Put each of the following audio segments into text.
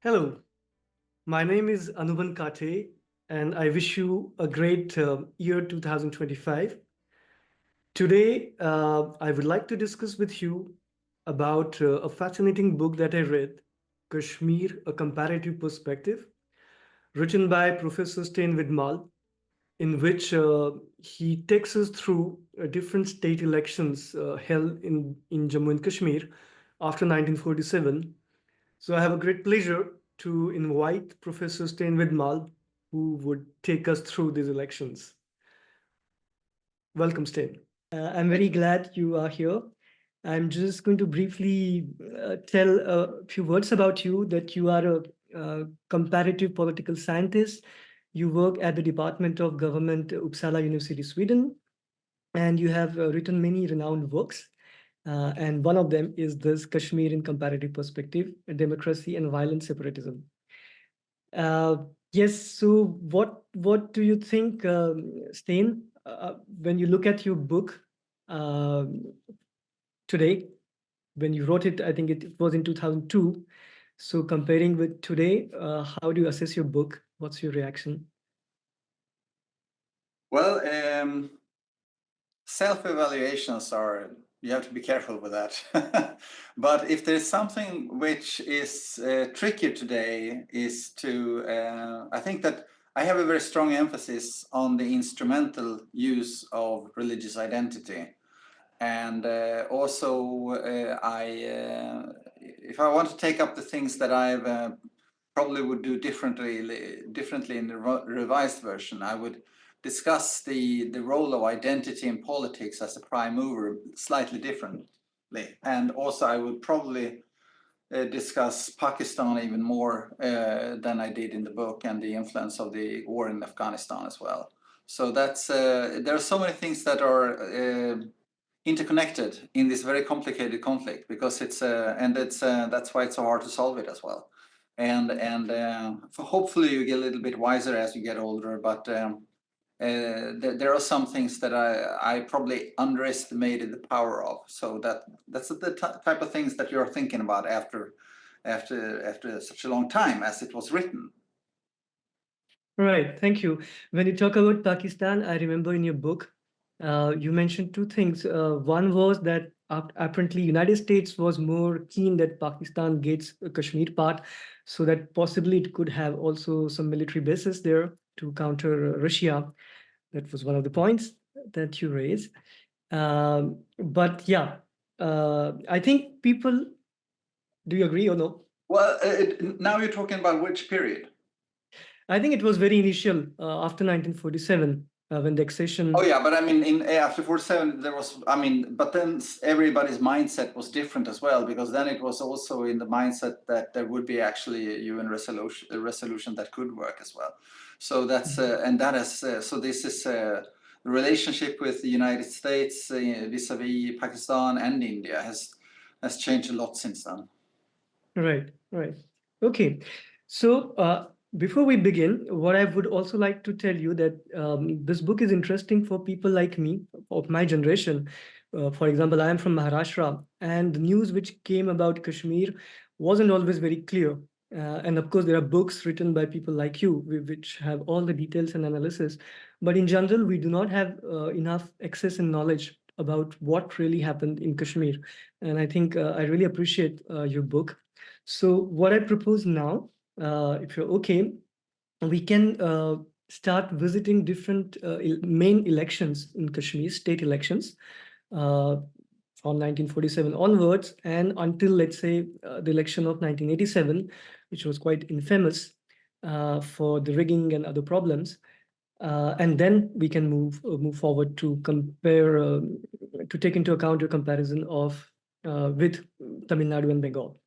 Hello, my name is Anubandh KATÉ, and I wish you a great year 2025. Today, I would like to discuss with you about a fascinating book that I read, Kashmir, A Comparative Perspective, written by Professor Sten WIDMALM, in which he takes us through different state elections held in Jammu and Kashmir after 1947. So I have a great pleasure to invite Professor Sten WIDMALM, who would take us through these elections. Welcome, Sten. I'm very glad you are here. I'm just going to briefly tell a few words about you, that you are a comparative political scientist. You work at the Department of Government, Uppsala University Sweden, and you have written many renowned works. And one of them is this Kashmir in Comparative Perspective, Democracy and Violent Separatism. Uh, yes, so what do you think, Steen, when you look at your book today, when you wrote it, I think it was in 2002. So comparing with today, how do you assess your book? What's your reaction? Well, self-evaluations are, you have to be careful with that. But if there's something which is trickier today is to, I think that I have a very strong emphasis on the instrumental use of religious identity. And also, if I want to take up the things that I've probably would do differently in the revised version, I would discuss the role of identity in politics as a prime mover slightly differently. And also I would probably discuss Pakistan even more than I did in the book, and the influence of the war in Afghanistan as well. So that's there are so many things that are interconnected in this very complicated conflict, because it's that's why it's so hard to solve it as well. And hopefully you get a little bit wiser as you get older, but there are some things that I probably underestimated the power of. So that's the type of things that you're thinking about after such a long time as it was written. Right, thank you. When you talk about Pakistan, I remember in your book, you mentioned two things. One was that apparently United States was more keen that Pakistan gets a Kashmir part, so that possibly it could have also some military bases there to counter Russia. That was one of the points that you raised. But yeah, I think people, do you agree or no? Well, now you're talking about which period? I think it was very initial after 1947 when the accession. Oh yeah, but I mean, in after 47, there was, I mean, but then everybody's mindset was different as well, because then it was also in the mindset that there would be actually a UN resolution that could work as well. So that's and that is so this is the relationship with the United States vis-a-vis Pakistan and India has changed a lot since then. Right, right. Okay. So before we begin, what I would also like to tell you that this book is interesting for people like me, of my generation. For example, I am from Maharashtra, and the news which came about Kashmir wasn't always very clear. And of course, there are books written by people like you, which have all the details and analysis. But in general, we do not have enough access and knowledge about what really happened in Kashmir. And I think I really appreciate your book. So what I propose now, if you're okay, we can start visiting different main elections in Kashmir, state elections, from 1947 onwards, and until, let's say, the election of 1987, which was quite infamous for the rigging and other problems. And then we can move forward to compare, to take into account your comparison of with Tamil Nadu and Bengal.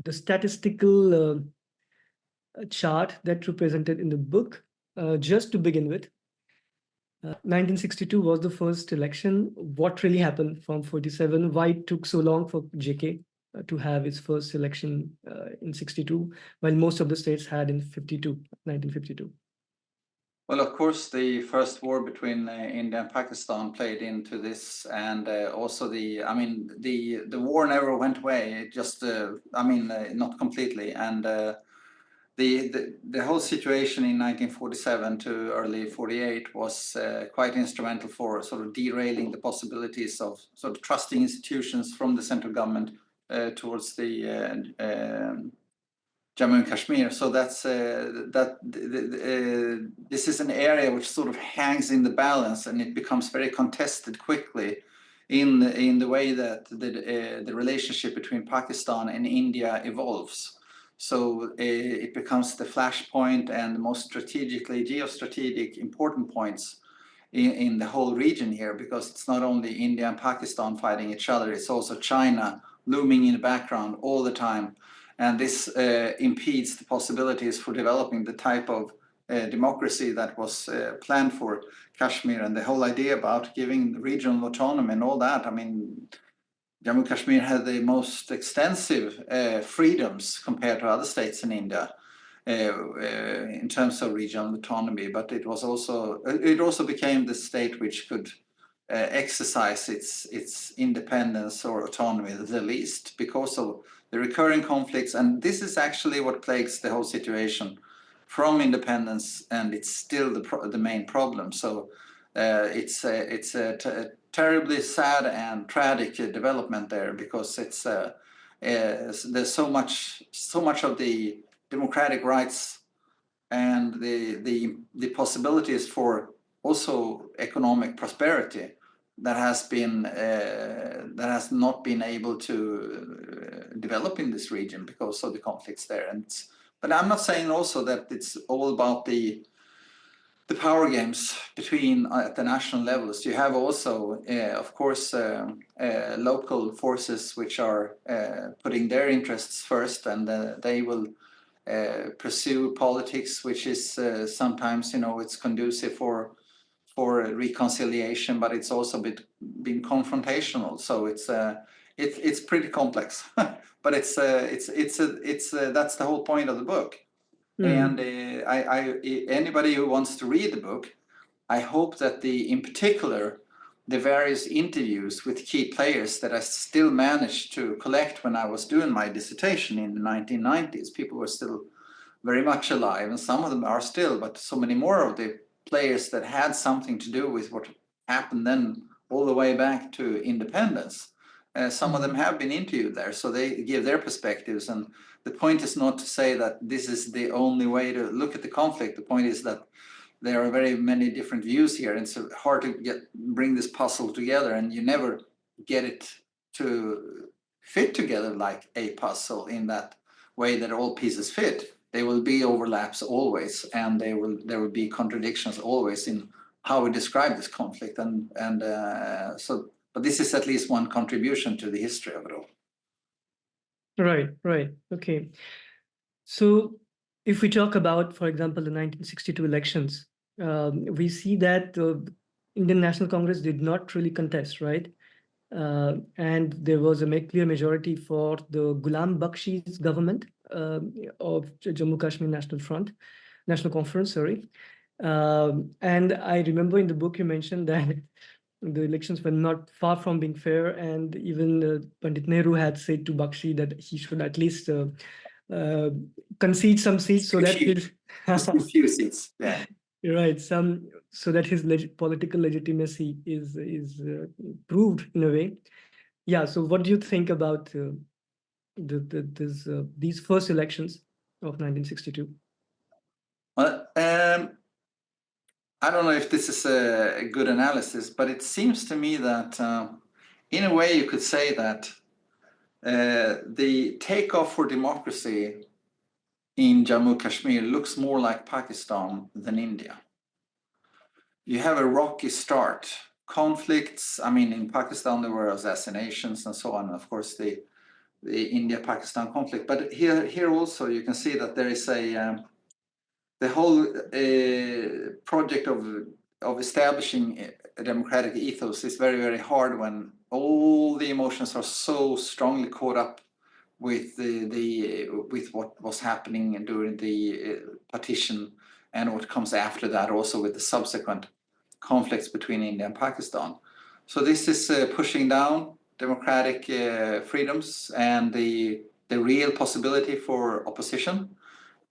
The statistical chart that represented in the book, just to begin with. 1962 was the first election. What really happened from 47? Why it took so long for JK to have its first election in 62, while most of the states had in 1952? Well, of course, the first war between India and Pakistan played into this, and also the war never went away. It just, not completely, and the whole situation in 1947 to early 48 was quite instrumental for sort of derailing the possibilities of sort of trusting institutions from the central government towards the Jammu and Kashmir. So that's this is an area which sort of hangs in the balance, and it becomes very contested quickly in the way that the relationship between Pakistan and India evolves. So it becomes the flashpoint and the most geostrategic important points in the whole region here, because it's not only India and Pakistan fighting each other, it's also China looming in the background all the time. And this impedes the possibilities for developing the type of democracy that was planned for Kashmir. And the whole idea about giving regional autonomy and all that, I mean, Jammu and Kashmir had the most extensive freedoms compared to other states in India in terms of regional autonomy, but it also became the state which could exercise its independence or autonomy the least, because of the recurring conflicts. And this is actually what plagues the whole situation from independence, and it's still the main problem. So it's a terribly sad and tragic development there, because there's so much of the democratic rights and the possibilities for also economic prosperity that has not been able to develop in this region because of the conflicts there. But I'm not saying also that it's all about the power games between at the national levels. You have also, of course, local forces which are putting their interests first, and they will pursue politics, which is sometimes, it's conducive for reconciliation, but it's also been confrontational. So it's pretty complex, but that's the whole point of the book. And anybody who wants to read the book, I hope that in particular, the various interviews with key players that I still managed to collect when I was doing my dissertation in the 1990s. People were still very much alive, and some of them are still, but so many more of the players that had something to do with what happened then all the way back to independence. Some of them have been interviewed there, so they give their perspectives. And the point is not to say that this is the only way to look at the conflict. The point is that there are very many different views here, and it's hard to bring this puzzle together, and you never get it to fit together like a puzzle in that way that all pieces fit. There will be overlaps always, and there will be contradictions always in how we describe this conflict. But this is at least one contribution to the history of it all. Right. Okay. So if we talk about, for example, the 1962 elections, we see that the Indian National Congress did not really contest, right? And there was a clear majority for the Ghulam Bakshi's government of Jammu Kashmir National Conference, sorry. And I remember in the book you mentioned that the elections were not far from being fair, and even Pandit Nehru had said to Bakshi that he should at least concede some seats so that his a few seats, yeah. Right, so that his political legitimacy is proved in a way. Yeah. So, what do you think about these first elections of 1962? Well, I don't know if this is a good analysis, but it seems to me that in a way you could say that the takeoff for democracy in Jammu Kashmir looks more like Pakistan than India. You have a rocky start, conflicts. I mean, in Pakistan there were assassinations and so on, and of course the India-Pakistan conflict. But here also you can see that there is the whole project of establishing a democratic ethos is very, very hard when all the emotions are so strongly caught up with with what was happening during the partition and what comes after that also with the subsequent conflicts between India and Pakistan. So this is pushing down democratic freedoms and the real possibility for opposition,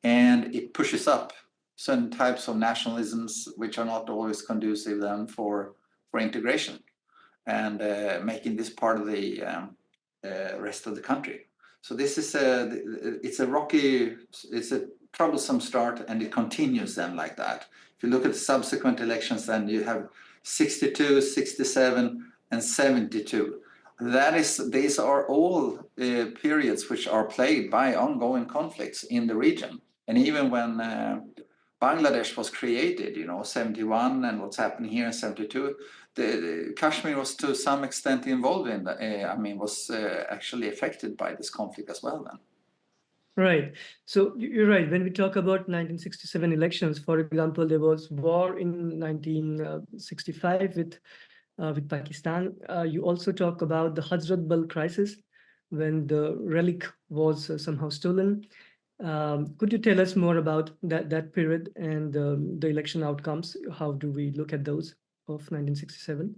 and it pushes up certain types of nationalisms which are not always conducive then for integration and making this part of the rest of the country. So this is it's a troublesome start, and it continues then like that. If you look at the subsequent elections, then you have 62, 67, and 72. These are all periods which are plagued by ongoing conflicts in the region. And even when Bangladesh was created, 71, and what's happening here in 72, the Kashmir was to some extent involved in that. Was actually affected by this conflict as well then. Right. So you're right. When we talk about 1967 elections, for example, there was war in 1965 with Pakistan. You also talk about the Hazrat Bal crisis, when the relic was somehow stolen. Could you tell us more about that period and the election outcomes? How do we look at those of 1967?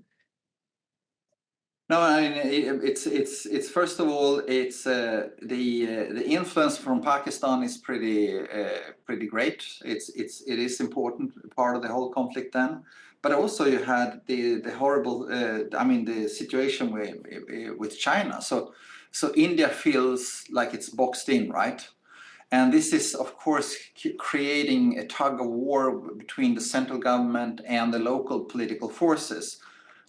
No, it's first of all, it's the influence from Pakistan is pretty great. It is important part of the whole conflict then. But also you had the horrible the situation with China. So India feels like it's boxed in, right? And this is, of course, creating a tug of war between the central government and the local political forces.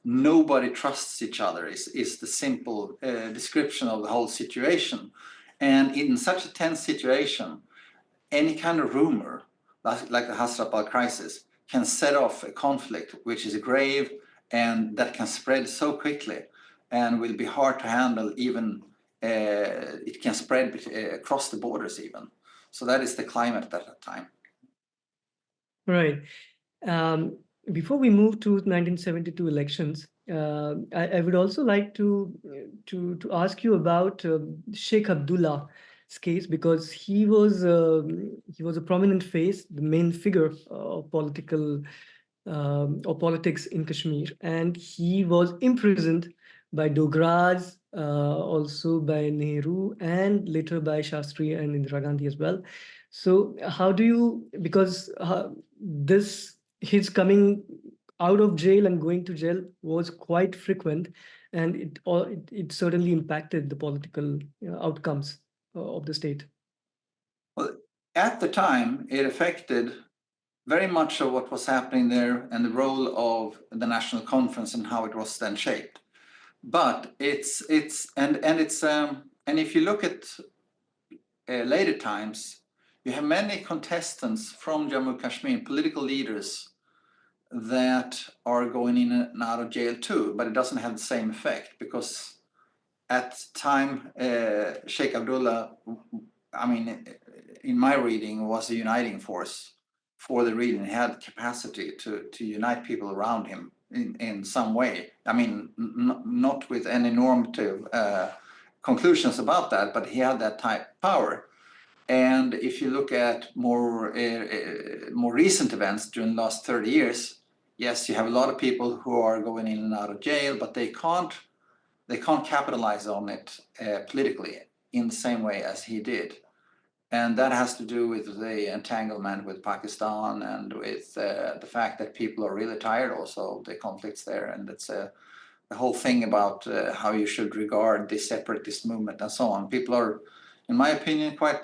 Nobody trusts each other is the simple description of the whole situation. And in such a tense situation, any kind of rumor, like the Hazrat Bal crisis, can set off a conflict which is grave and that can spread so quickly and will be hard to handle. Even it can spread across the borders even. So that is the climate at that time. Right. Before we move to 1972 elections, I would also like to ask you about Sheikh Abdullah's case, because he was a prominent face, the main figure of politics in Kashmir, and he was imprisoned by Dogras, also by Nehru, and later by Shastri and Indira Gandhi as well. So how do you, because his coming out of jail and going to jail was quite frequent, and it certainly impacted the political outcomes of the state. Well, at the time, it affected very much of what was happening there and the role of the National Conference and how it was then shaped. But and if you look at later times, you have many contestants from Jammu and Kashmir, political leaders that are going in and out of jail too, but it doesn't have the same effect, because at the time Sheikh Abdullah, in my reading, was a uniting force for the region. He had capacity to unite people around him in some way. Not with any normative conclusions about that, but he had that type of power. And if you look at more recent events during the last 30 years, yes, you have a lot of people who are going in and out of jail, but they can't capitalize on it politically in the same way as he did. And that has to do with the entanglement with Pakistan and with the fact that people are really tired also of the conflicts there. And it's the whole thing about how you should regard the separatist movement and so on. People are, in my opinion, quite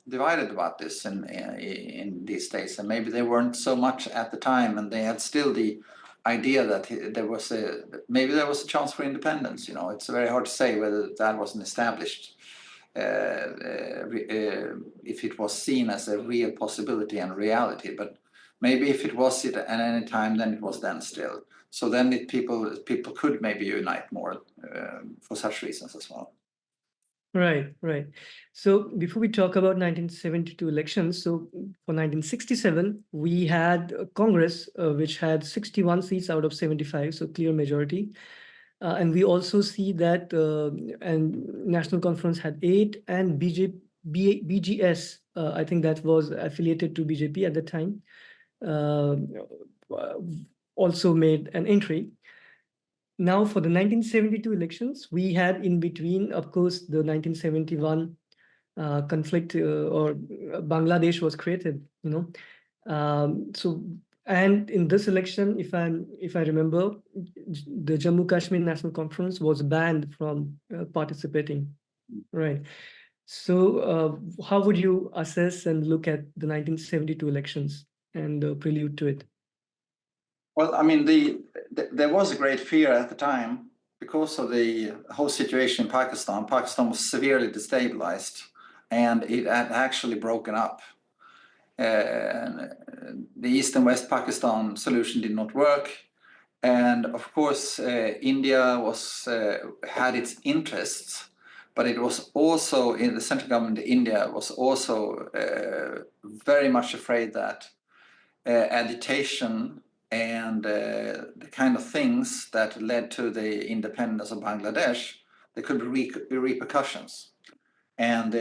divided about this in these days. And maybe they weren't so much at the time, and they had still the idea that maybe there was a chance for independence. It's very hard to say whether that wasn't established. If it was seen as a real possibility and reality, but maybe if it was at any time, then it was then still. So then people could maybe unite more for such reasons as well. Right. So before we talk about 1972 elections, so for 1967, we had a Congress which had 61 seats out of 75, so clear majority. And we also see that and National Conference had 8, and BGS, I think that was affiliated to BJP at the time, uh, also made an entry. Now, for the 1972 elections, we had in between, of course, the 1971 conflict, or Bangladesh was created, so, and in this election, if I remember, the Jammu Kashmir National Conference was banned from participating, right? So, how would you assess and look at the 1972 elections and the prelude to it? Well, I mean, there was a great fear at the time because of the whole situation in Pakistan. Pakistan was severely destabilized, and it had actually broken up. The East and West Pakistan solution did not work, and of course, India was had its interests, but it was also in the central government. India was also very much afraid that agitation and the kind of things that led to the independence of Bangladesh, there could be repercussions. And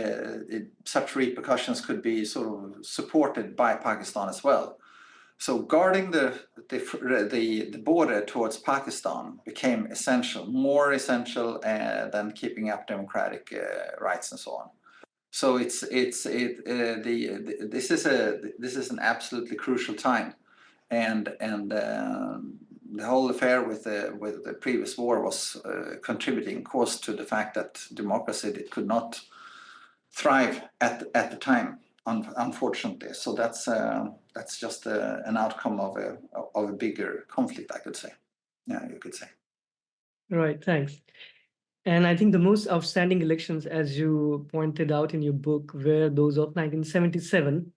such repercussions could be sort of supported by Pakistan as well. So guarding the border towards Pakistan became essential, more essential than keeping up democratic rights and so on. So this is an absolutely crucial time. And the whole affair with the previous war was contributing, of course, to the fact that democracy could not thrive at the time, unfortunately. So that's just an outcome of a bigger conflict, I could say. Yeah, you could say. Right, thanks. And I think the most outstanding elections, as you pointed out in your book, were those of 1977,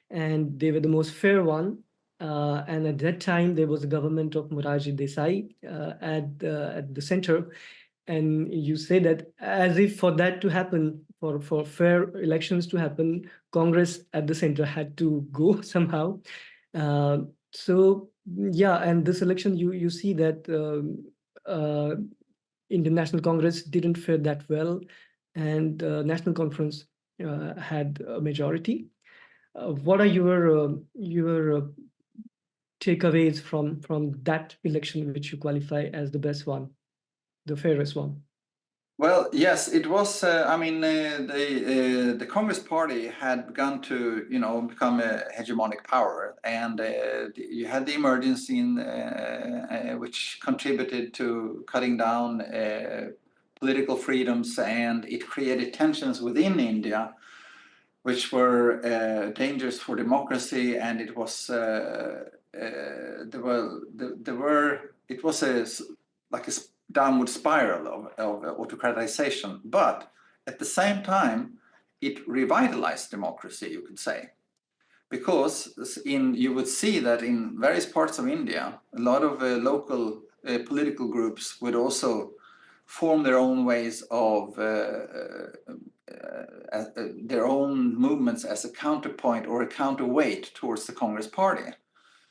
and they were the most fair one. And at that time, there was a government of Morarji Desai at the center. And you say that as if for that to happen, for fair elections to happen, Congress at the center had to go somehow. So yeah, and this election, you see that Indian National Congress didn't fare that well, and National Conference had a majority. What are your takeaways from that election, which you qualify as the best one, the fairest one? Well, yes, it was. I mean, the Congress Party had begun to, become a hegemonic power, and you had the emergence in which contributed to cutting down political freedoms, and it created tensions within India, which were dangerous for democracy, and it was it was like a downward spiral of autocratization, but at the same time, it revitalized democracy, you could say, because you would see that in various parts of India, a lot of local political groups would also form their own ways of their own movements as a counterpoint or a counterweight towards the Congress Party.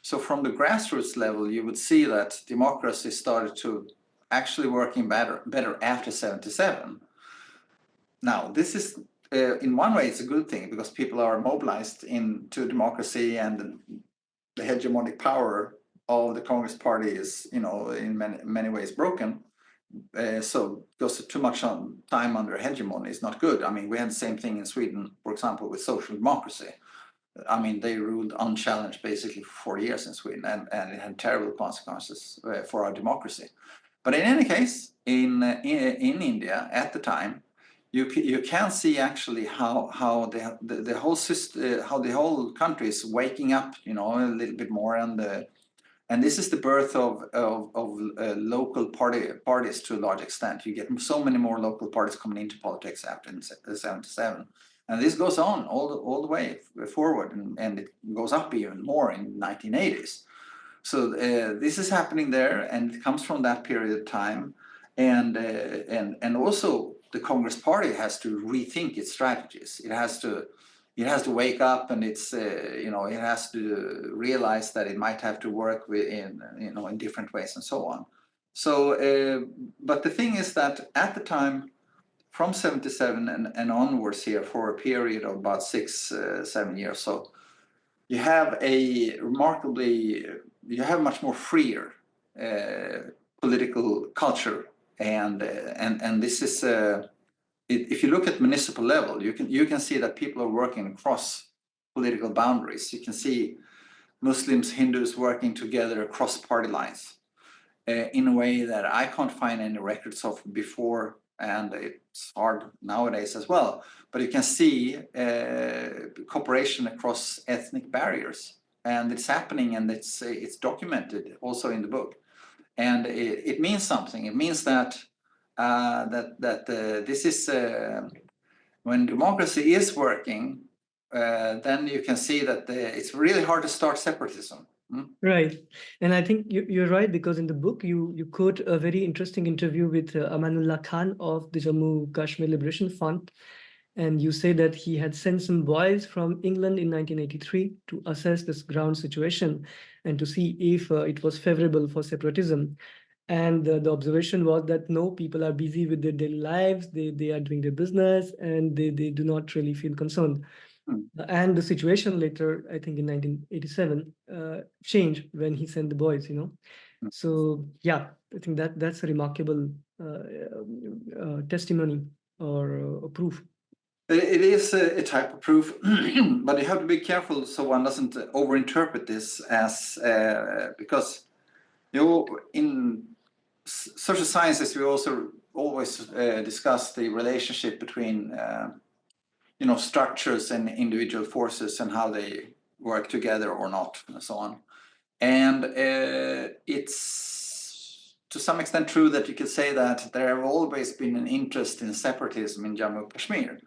So from the grassroots level, you would see that democracy started to actually working better after 77. Now, this is, in one way, it's a good thing because people are mobilized into democracy, and the hegemonic power of the Congress Party is, in many ways broken. So because too much time under hegemony is not good. I mean, we had the same thing in Sweden, for example, with social democracy. I mean, they ruled unchallenged basically for 4 years in Sweden, and it had terrible consequences for our democracy. But in any case, in India at the time, you can see actually how the whole system, how the whole country is waking up, a little bit more, and this is the birth of local parties to a large extent. You get so many more local parties coming into politics after 77. And this goes on all the way forward, and it goes up even more in 1980s. So this is happening there, and it comes from that period of time, and also the Congress Party has to rethink its strategies. It has to wake up, and it has to realize that it might have to work in different ways and so on. So, but the thing is that at the time, from 77 and onwards here for a period of about 6-7 years. So you have a you have much more freer political culture, and this is if you look at municipal level, you can see that people are working across political boundaries. You can see Muslims, Hindus working together across party lines in a way that I can't find any records of before, and it's hard nowadays as well. But you can see cooperation across ethnic barriers, and it's happening, and it's documented also in the book, and it means something. It means that this is when democracy is working, then you can see that it's really hard to start separatism. Right. And I think you're right, because in the book, you quote a very interesting interview with Amanullah Khan of the Jammu Kashmir Liberation Front. And you say that he had sent some boys from England in 1983 to assess this ground situation and to see if it was favorable for separatism. And the observation was that no, people are busy with their daily lives, they are doing their business, and they do not really feel concerned. And the situation later, I think in 1987, changed when he sent the boys, you know. So yeah, I think that's a remarkable testimony or proof. It is a type of proof, but you have to be careful so one doesn't overinterpret this as because in social sciences we also always discuss the relationship between structures and individual forces and how they work together or not, and so on. And it's to some extent true that you could say that there have always been an interest in separatism in Jammu and Kashmir.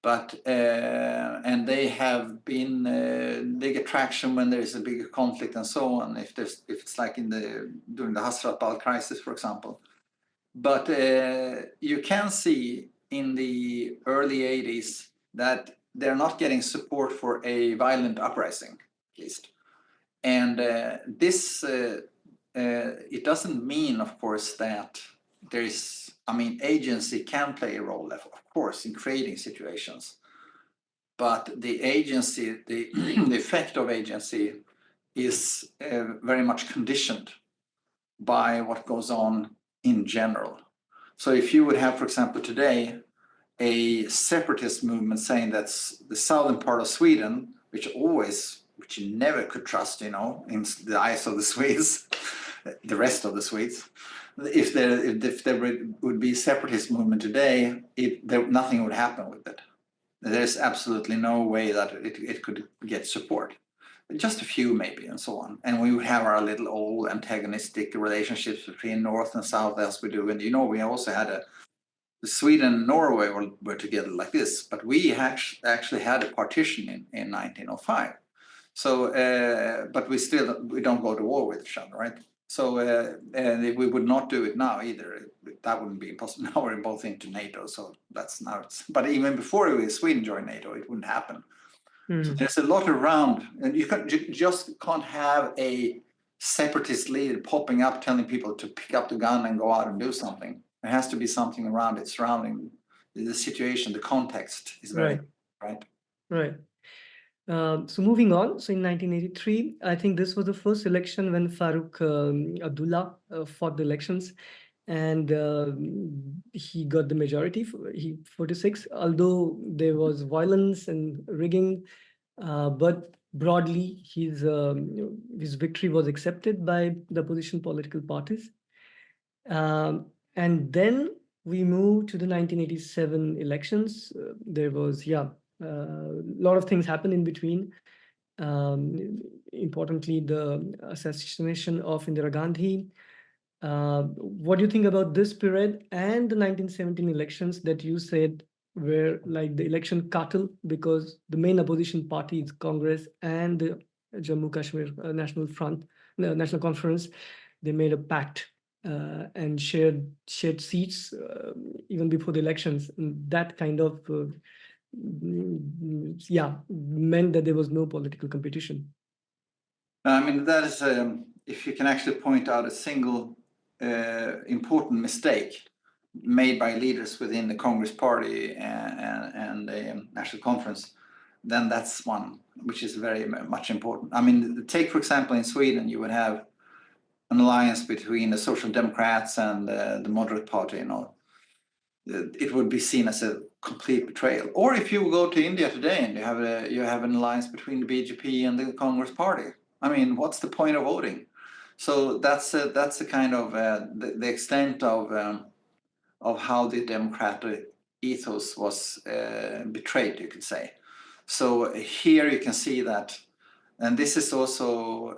But and they have been big attraction when there is a bigger conflict and so on. If it's like during the Hazrat Bal crisis, for example. But you can see in the early 80s that they're not getting support for a violent uprising, at least. And this it doesn't mean, of course, that there is. I mean, agency can play a role, of course, in creating situations, but the agency, the effect of agency is very much conditioned by what goes on in general. So if you would have, for example, today, a separatist movement saying that's the southern part of Sweden, which you never could trust, in the eyes of the Swedes, the rest of the Swedes. If there would be separatist movement today, nothing would happen with it. There's absolutely no way that it could get support. Just a few maybe, and so on. And we would have our little old antagonistic relationships between North and South as we do. And we also had Sweden and Norway were together like this, but we actually had a partition in 1905. So, but we don't go to war with each other, right? So and we would not do it now either. That wouldn't be possible. Now we're both into NATO, so that's now. But even before Sweden joined NATO, it wouldn't happen. So there's a lot around, and you just can't have a separatist leader popping up telling people to pick up the gun and go out and do something. There has to be something around it, surrounding the situation, the context is very right. Right. So moving on, so in 1983, I think this was the first election when Farooq Abdullah fought the elections, and he got the majority. He 46, although there was violence and rigging, but broadly his victory was accepted by the opposition political parties. And then we moved to the 1987 elections. There was a lot of things happened in between. Importantly, the assassination of Indira Gandhi. What do you think about this period and the 1917 elections that you said were like the election cartel, because the main opposition party is Congress and the Jammu Kashmir National Conference, they made a pact and shared seats even before the elections. And that kind of meant that there was no political competition. I mean, that is if you can actually point out a single important mistake made by leaders within the Congress Party and the National Conference, then that's one which is very much important. I mean, take for example in Sweden, you would have an alliance between the Social Democrats and the Moderate Party. You know, it would be seen as a complete betrayal. Or if you go to India today and you have an alliance between the BJP and the Congress Party, I mean, what's the point of voting? So that's a kind of the extent of how the democratic ethos was betrayed, you could say. So here you can see that, and this is also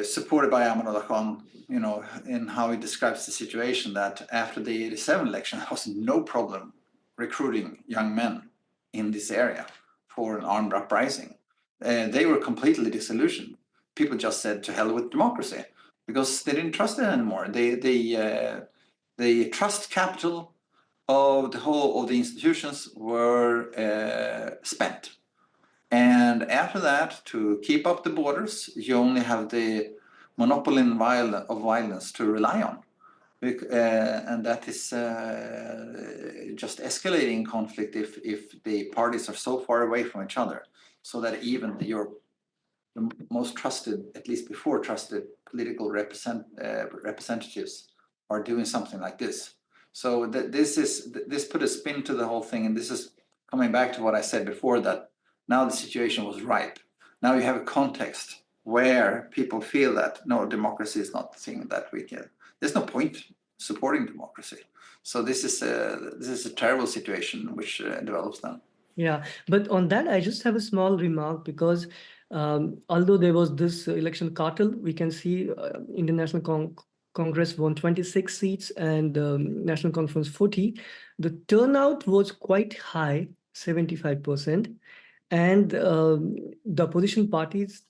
supported by Anubandh KATÉ, you know, in how he describes the situation, that after the 1987 election, there was no problem recruiting young men in this area for an armed uprising. They were completely disillusioned. People just said to hell with democracy because they didn't trust it anymore. The trust capital of the whole of the institutions were spent. And after that, to keep up the borders, you only have the monopoly of violence to rely on. And that is just escalating conflict if the parties are so far away from each other, so that even the most trusted, at least before trusted, political representatives are doing something like this. So this put a spin to the whole thing, and this is coming back to what I said before, that now the situation was ripe. Now you have a context where people feel that no, democracy is not the thing that we can. There's no point supporting democracy. So this is a terrible situation which develops then. Yeah, but on that, I just have a small remark, because although there was this election cartel, we can see Indian National Congress won 26 seats and National Conference 40. The turnout was quite high, 75%. And the opposition parties,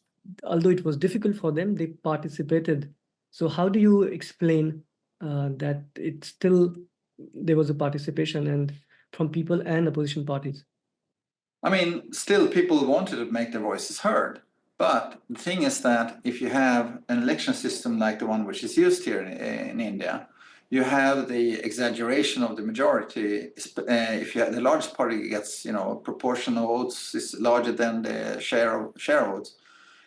although it was difficult for them, they participated. So how do you explain that there was a participation and from people and opposition parties? I mean, still people wanted to make their voices heard. But the thing is that if you have an election system like the one which is used here in India, you have the exaggeration of the majority. If you have the largest party gets, you know, proportion of votes is larger than the share of votes.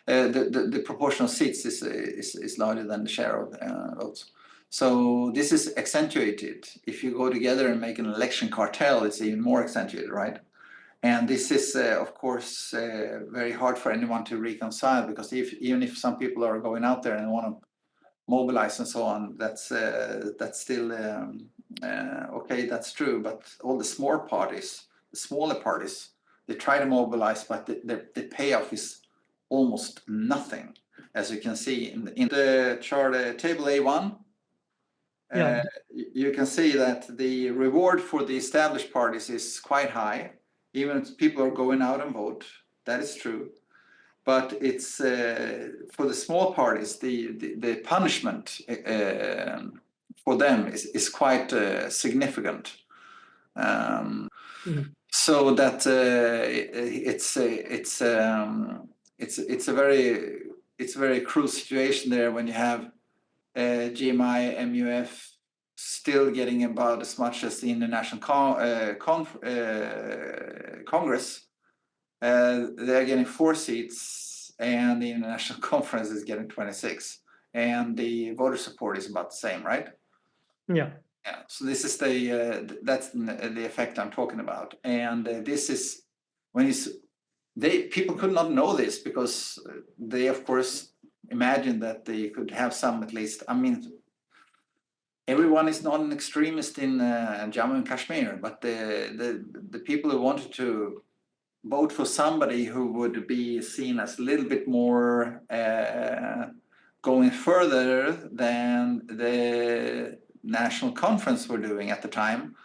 The proportion of seats is larger than the share of votes. So this is accentuated. If you go together and make an election cartel, it's even more accentuated, right? And this is, of course, very hard for anyone to reconcile, because even if some people are going out there and want to mobilize and so on, that's still okay. That's true. But all the smaller parties, they try to mobilize, but the payoff is almost nothing, as you can see in the chart, table A1. Yeah. You can see that the reward for the established parties is quite high, even if people are going out and vote. That is true. But it's for the small parties, the punishment for them is quite significant. So that it's a very cruel situation there when you have GMI, MUF still getting about as much as the International Congress. They're getting 4 seats, and the International Conference is getting 26, and the voter support is about the same, right? Yeah. Yeah. So this is that's the effect I'm talking about, and this is when people could not know this, because they of course imagined that they could have some, at least. I mean, everyone is not an extremist in Jammu and Kashmir, but the people who wanted to vote for somebody who would be seen as a little bit more going further than the National Conference were doing at the time,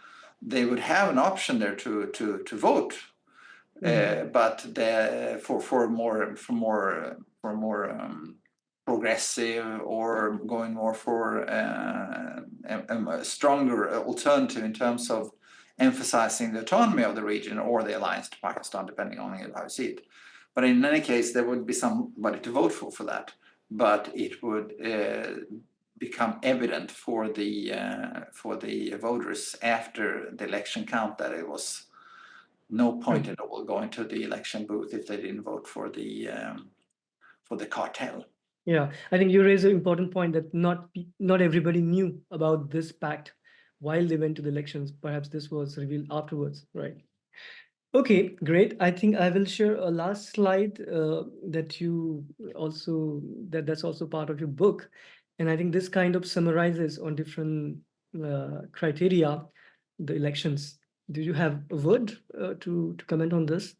they would have an option there to vote, but for more progressive, or going more for a stronger alternative in terms of emphasizing the autonomy of the region or the alliance to Pakistan, depending on how you see it. But in any case, there would be somebody to vote for that. But it would become evident for the voters after the election count that it was no point at all going to the election booth if they didn't vote for the cartel. Yeah, I think you raise an important point that not everybody knew about this pact while they went to the elections. Perhaps this was revealed afterwards, right? Okay, great. I think I will share a last slide that's also part of your book. And I think this kind of summarizes on different criteria the elections. Do you have a word to comment on this?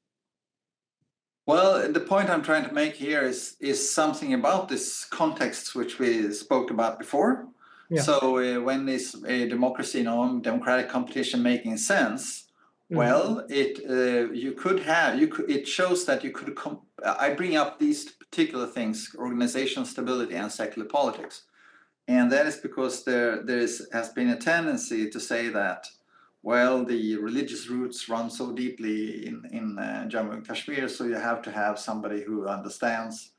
Well, the point I'm trying to make here is something about this context which we spoke about before. Yeah. So when is a democracy, democratic competition making sense? Well, it shows that you could. I bring up these particular things: organizational stability and secular politics, and that is because there has been a tendency to say that, well, the religious roots run so deeply in Jammu and Kashmir, so you have to have somebody who understands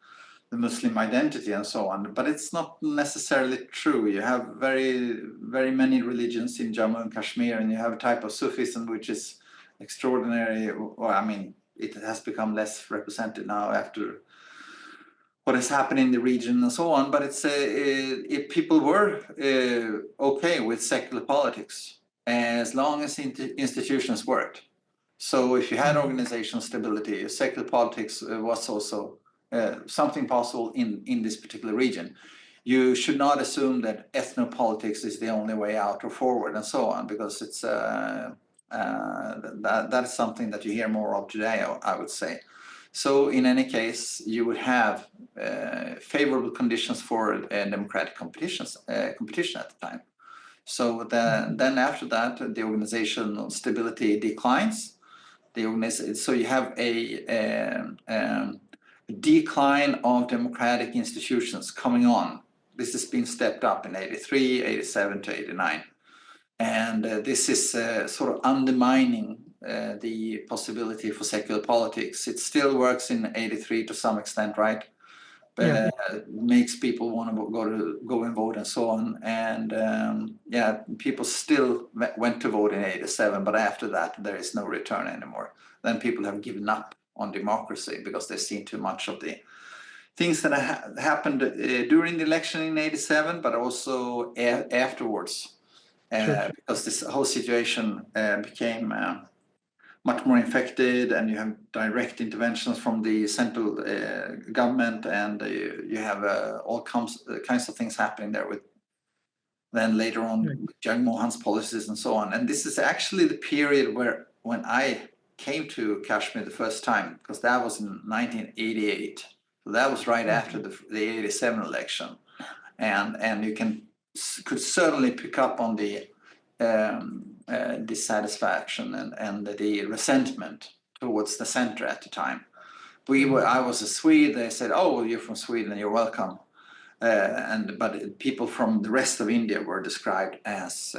the Muslim identity and so on. But it's not necessarily true. You have very, very many religions in Jammu and Kashmir, and you have a type of Sufism which is extraordinary. Well, I mean, it has become less represented now after what has happened in the region and so on. But it's if people were okay with secular politics, as long as institutions worked. So if you had organizational stability, secular politics was also something possible in this particular region. You should not assume that ethnopolitics is the only way out or forward and so on, because it's that is something that you hear more of today, I would say. So in any case, you would have favorable conditions for democratic competition at the time. So then after that, the organizational stability declines. So you have a decline of democratic institutions coming on. This has been stepped up in 83, 87 to 89. And this is sort of undermining the possibility for secular politics. It still works in 83 to some extent, right? But makes people want to go and vote and so on. And people still went to vote in 87, but after that, there is no return anymore. Then people have given up on democracy because they've seen too much of the things that happened during the election in 87, but also afterwards. Because this whole situation became much more infected, and you have direct interventions from the central government, and you have all kinds of things happening there with then later on Jagmohan's policies and so on. And this is actually the period when I came to Kashmir the first time, because that was in 1988. So that was right after the 87 election. And you could certainly pick up on the dissatisfaction and the resentment towards the center at the time. I was a Swede. They said, "Oh, well, you're from Sweden, you're welcome." But people from the rest of India were described as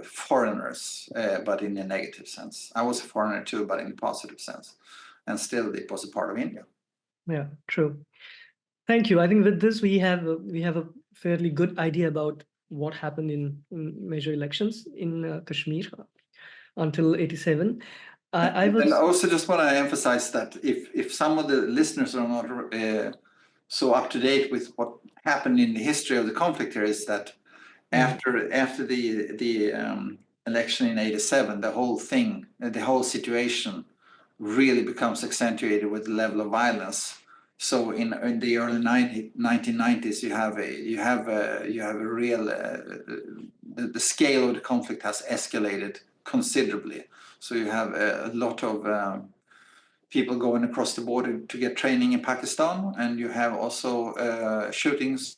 foreigners, but in a negative sense. I was a foreigner too, but in a positive sense, and still it was a part of India. Yeah, true. Thank you. I think with this we have a fairly good idea about what happened in major elections in Kashmir until 87. And I also just want to emphasize that if some of the listeners are not so up to date with what happened in the history of the conflict here, is that after the election in 87, the whole situation really becomes accentuated with the level of violence. So in the early 1990s, you have a real the scale of the conflict has escalated considerably. So you have a lot of people going across the border to get training in Pakistan, and you have also shootings,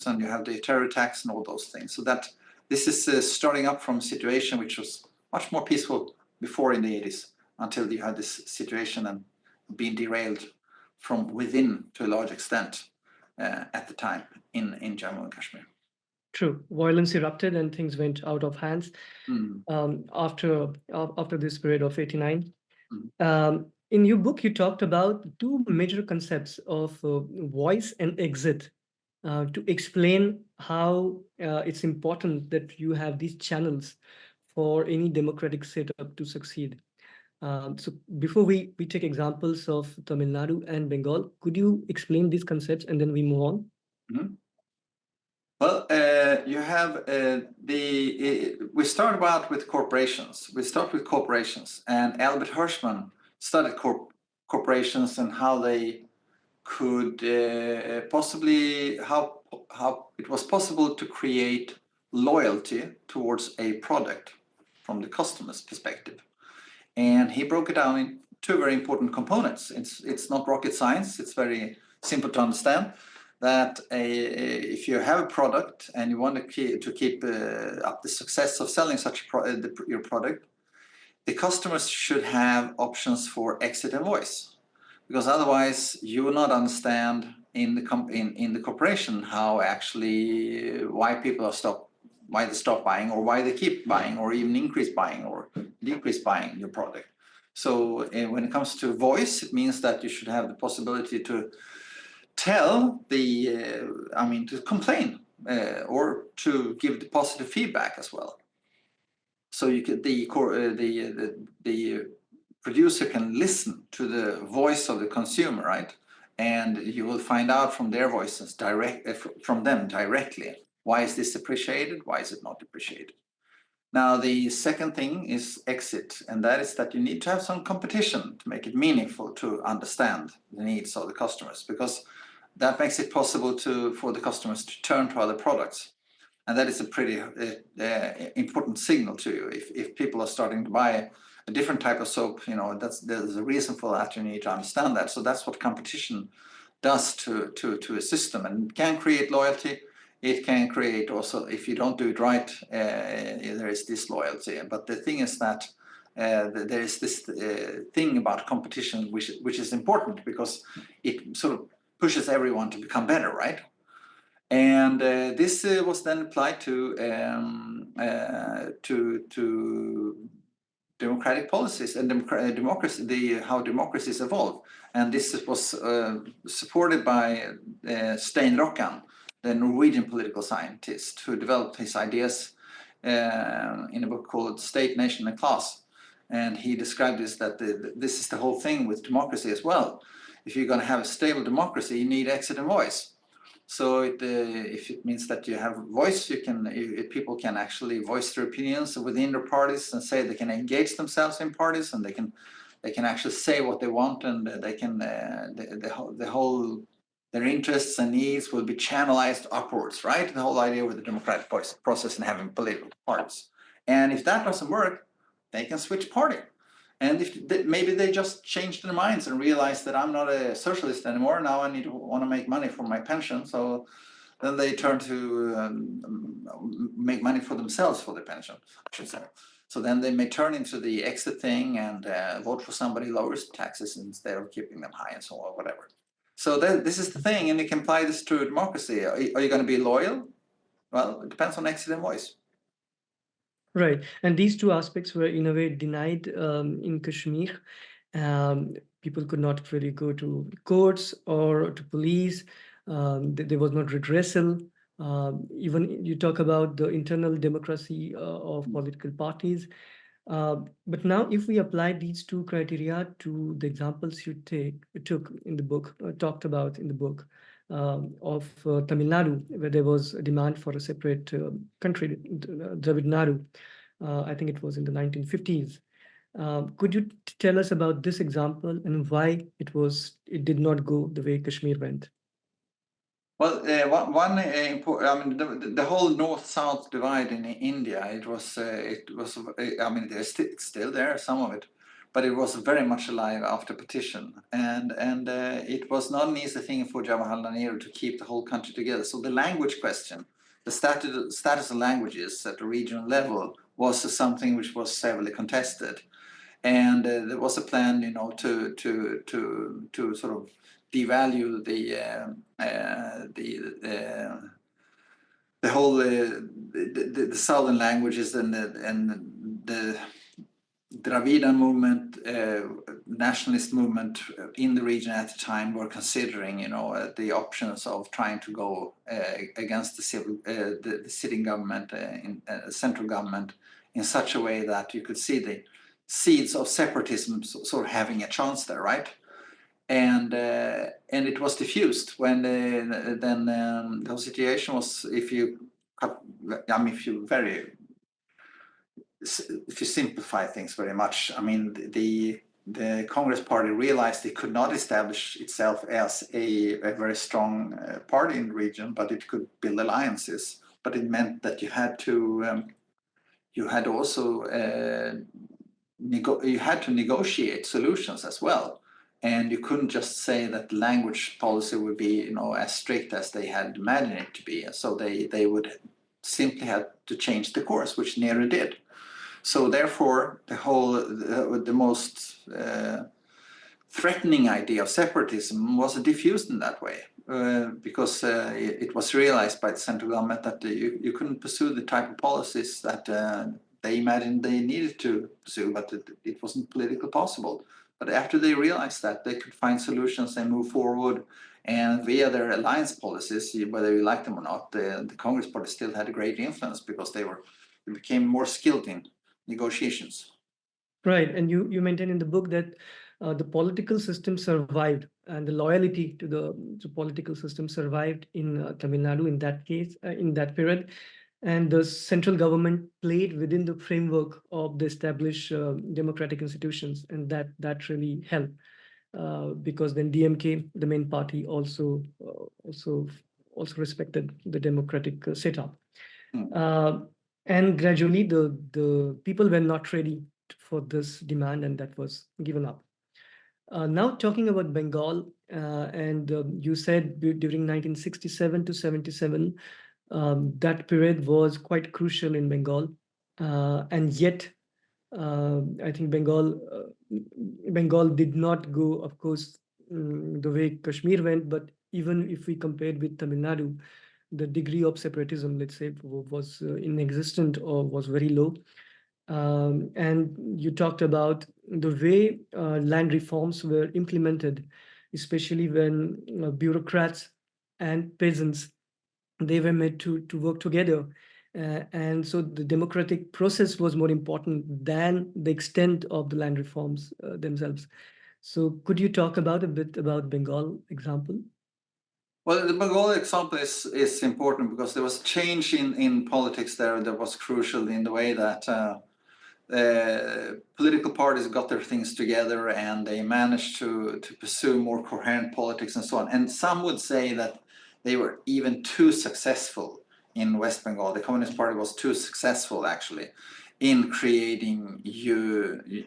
and you have the terror attacks and all those things. So that this is starting up from a situation which was much more peaceful before in the 80s, until you had this situation and being derailed from within to a large extent at the time in Jammu and Kashmir. True. Violence erupted and things went out of hands after this period of 89. In your book, you talked about two major concepts of voice and exit to explain how it's important that you have these channels for any democratic setup to succeed. So before we take examples of Tamil Nadu and Bengal, could you explain these concepts and then we move on? Mhm. Well, you have we start out with corporations. We start with corporations, and Albert Hirschman studied corporations and how they could possibly how it was possible to create loyalty towards a product from the customer's perspective. And he broke it down in two very important components. It's not rocket science. It's very simple to understand that if you have a product and you want to keep up the success of selling such your product, the customers should have options for exit and voice, because otherwise you will not understand in the corporation how actually why people are why they stop buying, or why they keep buying, or even increase buying or decrease buying your product. So when it comes to voice, it means that you should have the possibility to tell to complain or to give the positive feedback as well. So you could the producer can listen to the voice of the consumer, right? And you will find out from their voices from them directly. Why is this appreciated? Why is it not appreciated? Now, the second thing is exit, and that is that you need to have some competition to make it meaningful to understand the needs of the customers, because that makes it possible for the customers to turn to other products. And that is a pretty important signal to you. If people are starting to buy a different type of soap, there's a reason for that. You need to understand that. So that's what competition does to a system, and it can create loyalty. It can create also, if you don't do it right, there is disloyalty. But the thing is that there is this thing about competition which is important, because it sort of pushes everyone to become better, right? And this was then applied to democratic policies and democracy, how democracies evolve. And this was supported by Stein Rokkan, the Norwegian political scientist, who developed his ideas in a book called State, Nation and Class. And he described this, that this is the whole thing with democracy as well. If you're going to have a stable democracy, you need exit and voice. So if it means that you have voice, people can actually voice their opinions within their parties and say they can engage themselves in parties, and they can actually say what they want, and they can their interests and needs will be channelized upwards, right? The whole idea with the democratic process and having political parties. And if that doesn't work, they can switch party. And if maybe they just change their minds and realize that I'm not a socialist anymore, now I want to make money for my pension. So then they turn to make money for themselves for the pension, I should say. So then they may turn into the exit thing and vote for somebody who lowers taxes instead of keeping them high, and so on, whatever. So this is the thing, and you can apply this to democracy. Are you going to be loyal? Well, it depends on exit and voice. Right. And these two aspects were in a way denied in Kashmir. People could not really go to courts or to police. There was not redressal. Even you talk about the internal democracy of political parties. But now, if we apply these two criteria to the examples you took in the book, talked about in the book, of Tamil Nadu, where there was a demand for a separate country, Dravidanadu. I think it was in the 1950s. Could you tell us about this example and why it did not go the way Kashmir went? Well, one important, I mean, the whole north-south divide in India, it was, I mean, it's still there, some of it, but it was very much alive after partition. And it was not an easy thing for Jawaharlal Nehru to keep the whole country together. So the language question, the status of languages at the regional level was something which was severely contested. And there was a plan, to sort of devalue the whole the southern languages and the Dravidian movement, nationalist movement in the region at the time were considering, the options of trying to go against the sitting government, central government, in such a way that you could see the seeds of separatism sort of having a chance there, right? And it was diffused when the whole situation was, if you simplify things very much, I mean, the Congress Party realized it could not establish itself as a very strong party in the region, but it could build alliances. But it meant that you had to negotiate solutions as well, and you couldn't just say that language policy would be as strict as they had imagined it to be. So they would simply have to change the course, which Nehru did. So therefore, the most threatening idea of separatism was diffused in that way, because it was realized by the central government that you couldn't pursue the type of policies that they imagined they needed to pursue, but it wasn't politically possible. But after they realized that, they could find solutions and move forward, and via their alliance policies, whether you like them or not, the Congress Party still had a great influence because they became more skilled in negotiations. Right, and you maintain in the book that the political system survived, and the loyalty to the political system survived in Tamil Nadu in that case, in that period, and the central government played within the framework of the established democratic institutions, and that really helped, because then DMK, the main party, also respected the democratic setup. And gradually the people were not ready for this demand, and that was given up. Now talking about Bengal, and you said during 1967 to 77, that period was quite crucial in Bengal, and yet I think Bengal did not go, of course, the way Kashmir went, but even if we compared with Tamil Nadu, the degree of separatism, let's say, was inexistent or was very low. And you talked about the way land reforms were implemented, especially when bureaucrats and peasants, they were made to work together. And so the democratic process was more important than the extent of the land reforms themselves. So could you talk a bit about Bengal example? Well, the Bengal example is important because there was a change in politics there that was crucial in the way that political parties got their things together and they managed to pursue more coherent politics and so on. And some would say that they were even too successful in West Bengal. The Communist Party was too successful, actually, in creating unity.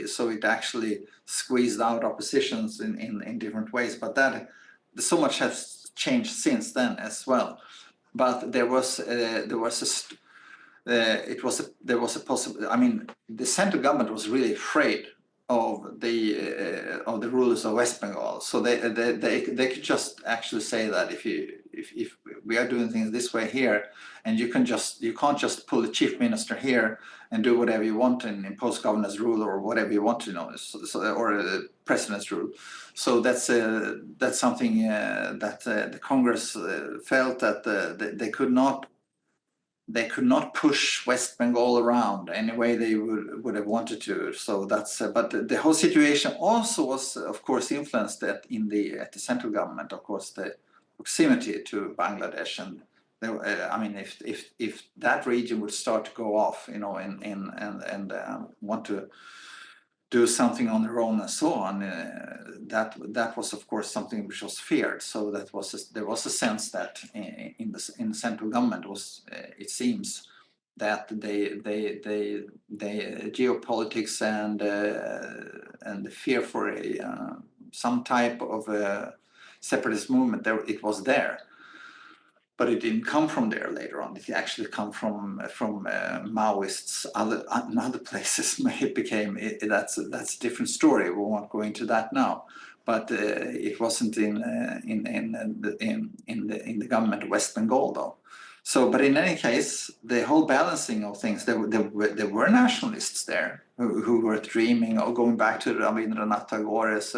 So it actually squeezed out oppositions in different ways. But so much has changed since then as well. But there was a possible. I mean, the central government was really afraid of the rulers of West Bengal, so they could just actually say that if we are doing things this way here, and you can't just pull the chief minister here and do whatever you want and impose governor's rule or whatever you want to or the president's rule. So that's something that the Congress felt that they could not push West Bengal around any way they would have wanted to. So that's but the whole situation also was, of course, influenced at the central government. Of course, the proximity to Bangladesh, and I mean, if that region would start to go off, and want to do something on their own and so on, that was, of course, something which was feared. So there was a sense that in the central government it seems that the geopolitics and the fear for some type of separatist movement it was there. But it didn't come from there later on. It actually come from Maoists in other places. It became that's a different story. We won't go into that now. But it wasn't in the government of West Bengal though. So, but in any case, the whole balancing of things, there were nationalists there who were dreaming of going back to Rabindranath Tagore's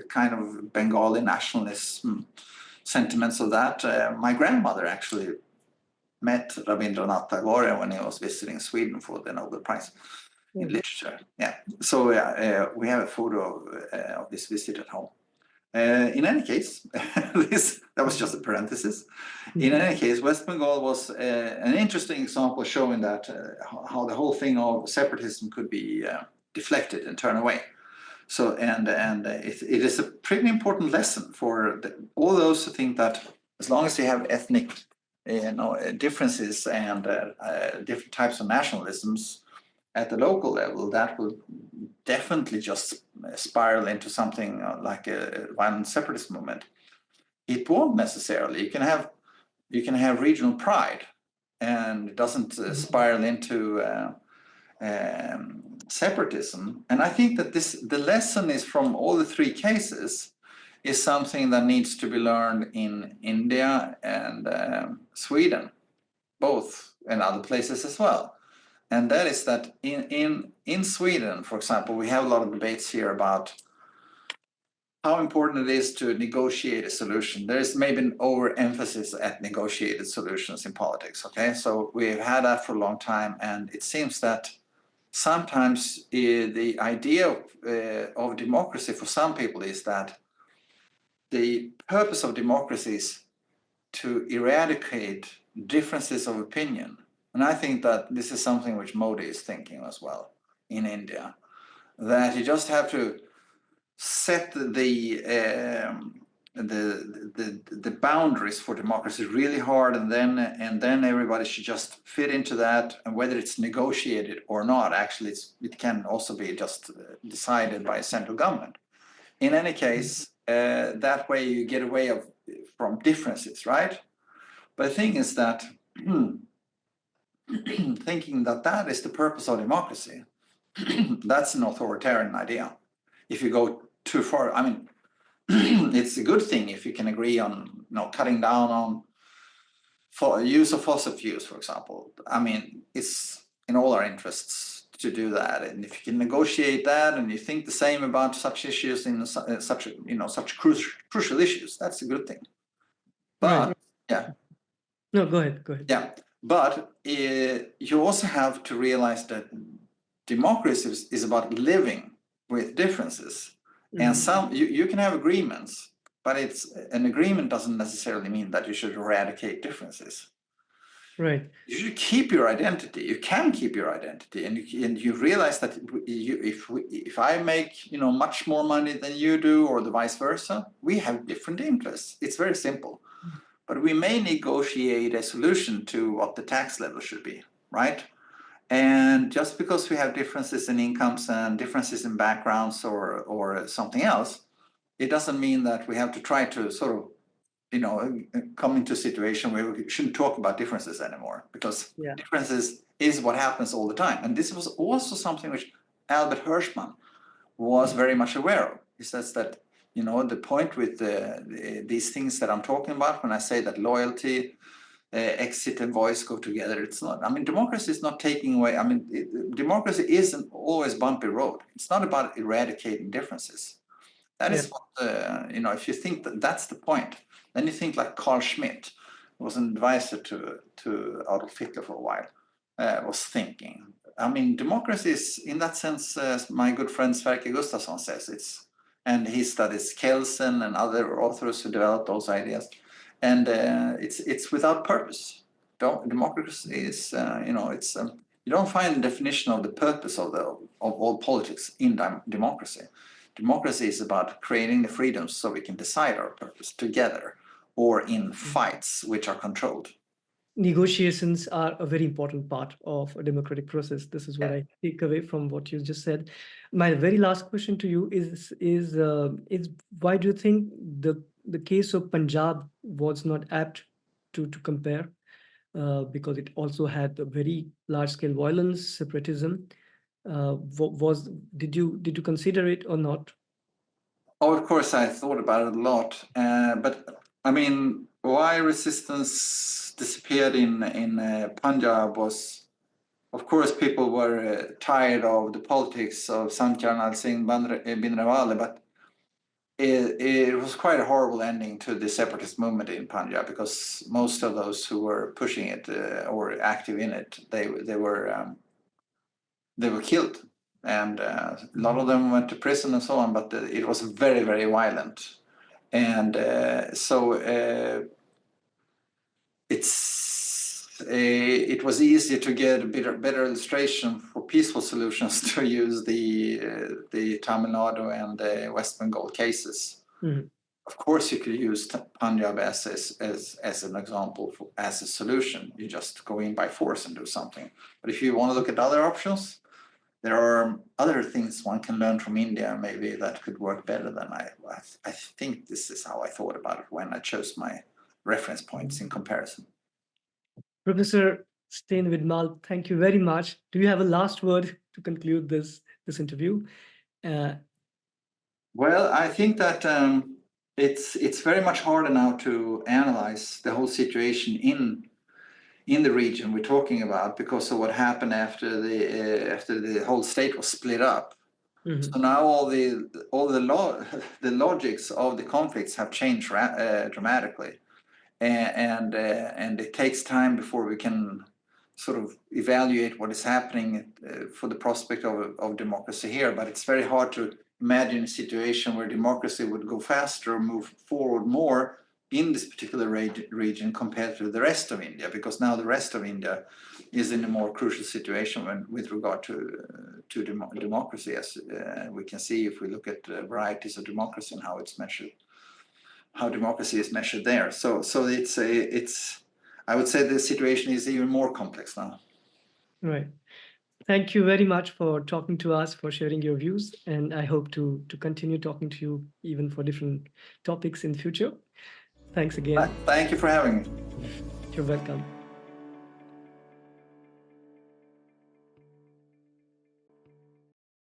kind of Bengali nationalism sentiments of that. My grandmother actually met Rabindranath Tagore when he was visiting Sweden for the Nobel Prize in literature. Yeah, so we have a photo of this visit at home. In any case, that was just a parenthesis. In any case, West Bengal was an interesting example showing that how the whole thing of separatism could be deflected and turned away. So, and it is a pretty important lesson for all those who think that as long as you have ethnic differences and different types of nationalisms at the local level, that will definitely just spiral into something like a violent separatist movement. It won't necessarily. You can have regional pride, and it doesn't spiral into separatism. And I think that the lesson is from all the three cases is something that needs to be learned in India and Sweden, both, and other places as well. And that is that in Sweden, for example, we have a lot of debates here about how important it is to negotiate a solution. There is maybe an overemphasis at negotiated solutions in politics, okay? So we've had that for a long time, and it seems that sometimes the idea of democracy for some people is that the purpose of democracy is to eradicate differences of opinion. And I think that this is something which Modi is thinking as well in India, that you just have to set the boundaries for democracy really hard, and then everybody should just fit into that. And whether it's negotiated or not, actually, it can also be just decided by a central government. In any case, that way you get away from differences, right? But the thing is that thinking that is the purpose of democracy, that's an authoritarian idea. If you go too far, I mean, it's a good thing if you can agree on cutting down on use of fossil fuels, for example. I mean, it's in all our interests to do that, and if you can negotiate that, and you think the same about such issues in such crucial issues, that's a good thing. But Right. yeah. No, go ahead. Yeah, but you also have to realize that democracy is about living with differences. And you can have agreements, but an agreement doesn't necessarily mean that you should eradicate differences. Right. You should keep your identity. You can keep your identity, and you realize that if I make much more money than you do, or the vice versa, we have different interests. It's very simple. But we may negotiate a solution to what the tax level should be, right? And just because we have differences in incomes and differences in backgrounds or something else, it doesn't mean that we have to try to sort of, come into a situation where we shouldn't talk about differences anymore, because differences is what happens all the time. And this was also something which Albert Hirschman was very much aware of. He says that the point with these things that I'm talking about, when I say that loyalty, exit and voice go together, it's not. I mean, democracy is not taking away. I mean, democracy isn't always bumpy road. It's not about eradicating differences. That is what, if you think that that's the point, then you think like Carl Schmitt, who was an advisor to Adolf Hitler for a while, was thinking. I mean, democracy is, in that sense, as my good friend Sverker Gustafsson says, and he studies Kelsen and other authors who developed those ideas, and it's without purpose. Democracy is, you don't find the definition of the purpose of all politics in democracy. Democracy is about creating the freedoms so we can decide our purpose together, or in fights which are controlled. Negotiations are a very important part of a democratic process. This is what I take away from what you just said. My very last question to you is why do you think the case of Punjab was not apt to compare? Because it also had a very large scale violence, separatism. Did you consider it or not? Oh, of course, I thought about it a lot. But I mean, why resistance disappeared in Punjab was, of course, people were tired of the politics of Sant Karnal Singh Bhindranwale, but it was quite a horrible ending to the separatist movement in Punjab, because most of those who were pushing it or active in it, they were killed, and a lot of them went to prison and so on. But it was very, very violent, and it was easier to get a better illustration for peaceful solutions to use the Tamil Nadu and the West Bengal cases. Mhm. Of course, you could use Punjab as an example as a solution. You just go in by force and do something. But if you want to look at other options, there are other things one can learn from India, maybe, that could work better than I think this is how I thought about it when I chose my reference points in comparison. Professor Sten WIDMALM, thank you very much. Do you have a last word to conclude this interview? Well, I think that it's very much harder now to analyze the whole situation in the region we're talking about, because of what happened after the whole state was split up. Mhm. So now all the logics of the conflicts have changed dramatically, and it takes time before we can sort of evaluate what is happening for the prospect of democracy here. But it's very hard to imagine a situation where democracy would go faster or move forward more in this particular region compared to the rest of India, because now the rest of India is in a more crucial situation with regard to democracy, as we can see if we look at varieties of democracy and how it's measured, how democracy is measured there. So it's I would say the situation is even more complex now. Right. Thank you very much for talking to us, for sharing your views, and I hope to continue talking to you even for different topics in future. Thanks again. Thank you for having me. You're welcome.